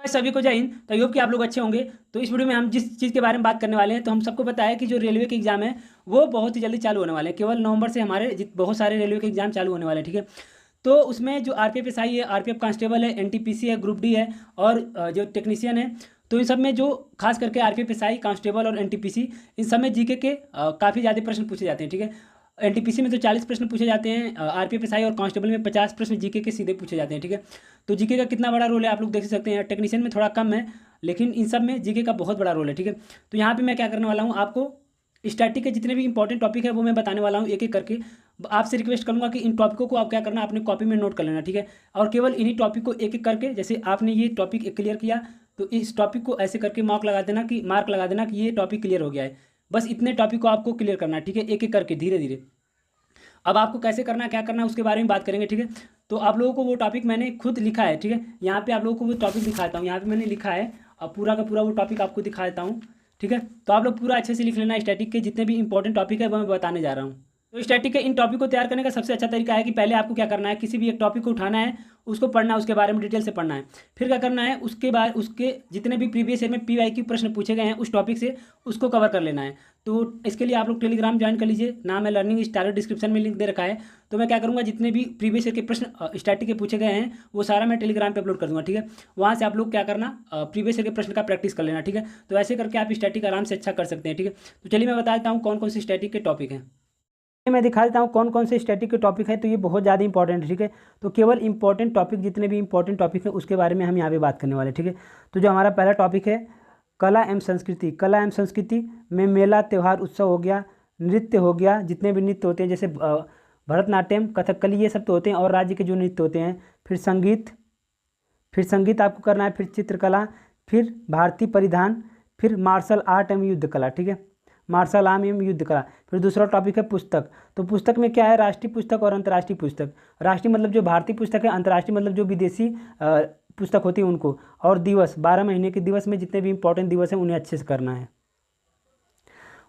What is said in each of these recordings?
सभी को जय हिंद। तो आई होप कि आप लोग अच्छे होंगे। तो इस वीडियो में हम जिस चीज़ के बारे में बात करने वाले हैं, तो हम सबको पता है कि जो रेलवे के एग्जाम है वो बहुत ही जल्दी चालू होने वाले हैं। केवल नवंबर से हमारे बहुत सारे रेलवे के एग्जाम चालू होने वाले हैं, ठीक है। तो उसमें जो आरपीएफ एसआई है, आरपीएफ कांस्टेबल है, एनटीपीसी है, ग्रुप डी है और जो टेक्नीशियन है, तो इन सब में जो खास करके आरपीएफ एसआई कांस्टेबल और एनटीपीसी, इन सब में जीके के काफ़ी ज़्यादा प्रश्न पूछे जाते हैं, ठीक है। एनटीपीसी में तो 40 प्रश्न पूछे जाते हैं, आरपीएफ एसआई और कांस्टेबल में 50 प्रश्न जीके के सीधे पूछे जाते हैं, ठीक है। तो जीके का कितना बड़ा रोल है आप लोग देख सकते हैं। टेक्नीशियन में थोड़ा कम है, लेकिन इन सब में जीके का बहुत बड़ा रोल है, ठीक है। तो यहाँ पे मैं क्या करने वाला हूँ, आपको स्टैटिक के जितने भी इंपॉर्टेंट टॉपिक है वो मैं बताने वाला हूँ एक एक करके। आपसे रिक्वेस्ट करूंगा कि इन टॉपिकों को आप क्या करना, अपने कॉपी में नोट कर लेना, ठीक है। और केवल इन्हीं टॉपिक को एक एक करके, जैसे आपने ये टॉपिक क्लियर किया तो इस टॉपिक को ऐसे करके मार्क लगा देना कि ये टॉपिक क्लियर हो गया है। बस इतने टॉपिक को आपको क्लियर करना है, ठीक है, एक एक करके धीरे धीरे। अब आपको कैसे करना है, क्या करना है, उसके बारे में बात करेंगे, ठीक है। तो आप लोगों को वो टॉपिक मैंने खुद लिखा है, ठीक है। यहाँ पे आप लोगों को वो टॉपिक दिखाता हूँ, यहाँ पे मैंने लिखा है। अब पूरा का पूरा वो टॉपिक आपको दिखा देता हूँ, ठीक है। तो आप लोग पूरा अच्छे से लिख लेना। स्टैटिक के जितने भी इंपॉर्टेंट टॉपिक है वो मैं बताने जा रहा हूँ। तो स्टैटिक के इन टॉपिक को तैयार करने का सबसे अच्छा तरीका है कि पहले आपको क्या करना है, किसी भी एक टॉपिक को उठाना है, उसको पढ़ना है, उसके बारे में डिटेल से पढ़ना है। फिर क्या करना है, उसके बाद उसके जितने भी प्रीवियस ईयर में पीवाईक्यू प्रश्न पूछे गए हैं उस टॉपिक से, उसको कवर कर लेना है। तो इसके लिए आप लोग टेलीग्राम ज्वाइन कर लीजिए, नाम है लर्निंग स्टार, डिस्क्रिप्शन में लिंक दे रखा है। तो मैं क्या करूँगा, जितने भी प्रीवियस ईयर के प्रश्न स्टैटिक के पूछे गए हैं वो सारा मैं टेलीग्राम पे अपलोड कर दूँगा, ठीक है। वहाँ से आप लोग क्या करना, प्रीवियस ईयर के प्रश्न का प्रैक्टिस कर लेना, ठीक है। तो ऐसे करके आप स्टैटिक आराम से अच्छा कर सकते हैं, ठीक है। तो चलिए मैं बता देता हूँ कौन कौन से स्टैटिक के टॉपिक हैं। मैं दिखा देता हूँ कौन कौन से स्टैटिक के टॉपिक है। तो ये बहुत ज़्यादा इंपॉर्टेंट है, ठीक है। तो केवल इंपॉर्टेंट टॉपिक, जितने भी इंपॉर्टेंट टॉपिक है उसके बारे में हम यहाँ पे बात करने वाले हैं, ठीक है। तो जो हमारा पहला टॉपिक है, कला एवं संस्कृति। कला एवं संस्कृति में मेला, त्यौहार, उत्सव हो गया, नृत्य हो गया, जितने भी नृत्य होते हैं जैसे भरतनाट्यम, कथकली, ये सब तो होते हैं, और राज्य के जो नृत्य होते हैं। फिर संगीत आपको करना है, फिर चित्रकला, फिर भारतीय परिधान, फिर मार्शल आर्ट एवं युद्ध कला, ठीक है। मार्शल आर्ट एवं युद्ध कला। फिर दूसरा टॉपिक है पुस्तक। तो पुस्तक में क्या है, राष्ट्रीय पुस्तक और अंतर्राष्ट्रीय पुस्तक। राष्ट्रीय मतलब जो भारतीय पुस्तक है, अंतर्राष्ट्रीय मतलब जो विदेशी पुस्तक होती है उनको। और दिवस, 12 महीने के दिवस में जितने भी इंपॉर्टेंट दिवस हैं उन्हें अच्छे से करना है।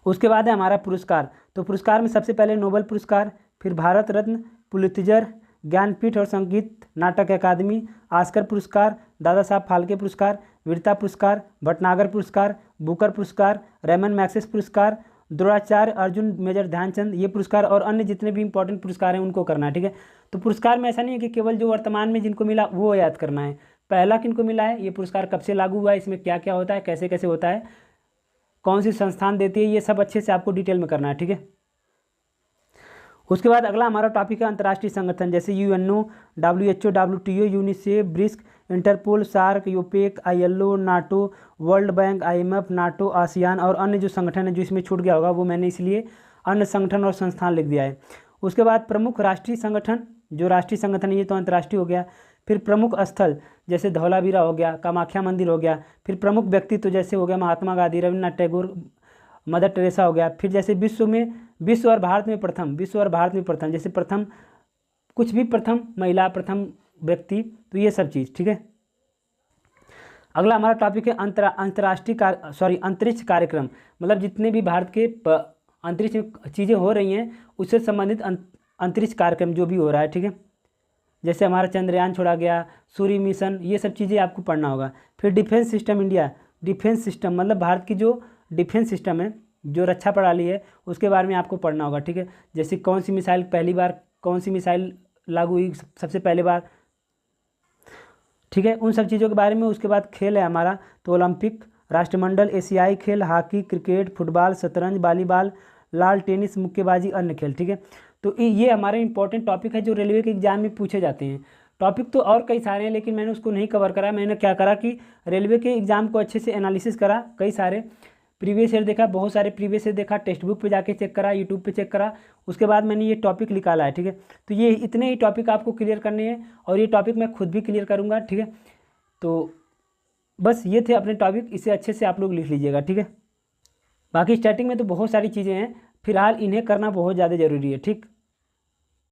उसके बाद है हमारा पुरस्कार। तो पुरस्कार में सबसे पहले नोबेल पुरस्कार, फिर भारत रत्न, पुलित्जर, ज्ञानपीठ और संगीत नाटक अकादमी, ऑस्कर पुरस्कार, दादा साहब फाल्के पुरस्कार, वीरता पुरस्कार, भटनागर पुरस्कार, बुकर पुरस्कार, रेमन मैक्सेस पुरस्कार, द्रोणाचार्य, अर्जुन, मेजर ध्यानचंद, ये पुरस्कार और अन्य जितने भी इंपॉर्टेंट पुरस्कार हैं उनको करना है, ठीक है। तो पुरस्कार में ऐसा नहीं है कि केवल जो वर्तमान में जिनको मिला वो याद करना है, पहला किनको मिला है, ये पुरस्कार कब से लागू हुआ है, इसमें क्या क्या होता है, कैसे कैसे होता है, कौन सी संस्थान देती है, ये सब अच्छे से आपको डिटेल में करना है, ठीक है। उसके बाद अगला हमारा टॉपिक है अंतर्राष्ट्रीय संगठन, जैसे UNO, WHO, WTO, UNICEF, BRICS, Interpol, SAARC, OPEC, ILO, NATO, World Bank, IMF, NATO, ASEAN और अन्य जो संगठन है, जो इसमें छूट गया होगा वो मैंने इसलिए अन्य संगठन और संस्थान लिख दिया है। उसके बाद प्रमुख राष्ट्रीय संगठन, जो राष्ट्रीय संगठन है ये तो अंतर्राष्ट्रीय हो गया। फिर प्रमुख स्थल, जैसे धौलावीरा हो गया, कामाख्या मंदिर हो गया। फिर प्रमुख व्यक्तित्व, जैसे हो गया महात्मा गांधी, रविन्द्रनाथ टैगोर, मदर टेरेसा हो गया। फिर जैसे विश्व और भारत में प्रथम, जैसे प्रथम कुछ भी, प्रथम महिला, प्रथम व्यक्ति, तो ये सब चीज़, ठीक है। अगला हमारा टॉपिक है अंतरिक्ष कार्यक्रम, मतलब जितने भी भारत के अंतरिक्ष में चीज़ें हो रही हैं उससे संबंधित अंतरिक्ष कार्यक्रम जो भी हो रहा है, ठीक है। जैसे हमारा चंद्रयान छोड़ा गया, सूर्य मिशन, ये सब चीज़ें आपको पढ़ना होगा। फिर defence system India, defence system मतलब भारत की जो डिफेंस सिस्टम है, जो रक्षा प्रणाली है, उसके बारे में आपको पढ़ना होगा, ठीक है। जैसे कौन सी मिसाइल लागू हुई सबसे पहले बार, ठीक है, उन सब चीज़ों के बारे में। उसके बाद खेल है हमारा, तो ओलंपिक, राष्ट्रमंडल, एशियाई खेल, हॉकी, क्रिकेट, फुटबॉल, शतरंज, वॉलीबॉल, लाल टेनिस, मुक्केबाजी, अन्य खेल, ठीक है। तो ये हमारे इंपॉर्टेंट टॉपिक है जो रेलवे के एग्जाम में पूछे जाते हैं। टॉपिक तो और कई सारे हैं लेकिन मैंने उसको नहीं कवर करा। मैंने क्या करा कि रेलवे के एग्ज़ाम को अच्छे से एनालिसिस करा, कई सारे प्रीवियस ईयर देखा, बहुत सारे प्रीवियस ईयर देखा, टेक्स्ट बुक पे जाके चेक करा, यूट्यूब पे चेक करा, उसके बाद मैंने ये टॉपिक निकाला है, ठीक है। तो ये इतने ही टॉपिक आपको क्लियर करने हैं और ये टॉपिक मैं खुद भी क्लियर करूँगा, ठीक है। तो बस ये थे अपने टॉपिक, इसे अच्छे से आप लोग लिख लीजिएगा, ठीक है। बाकी स्टार्टिंग में तो बहुत सारी चीज़ें हैं, फिलहाल इन्हें करना बहुत ज़्यादा ज़रूरी है, ठीक।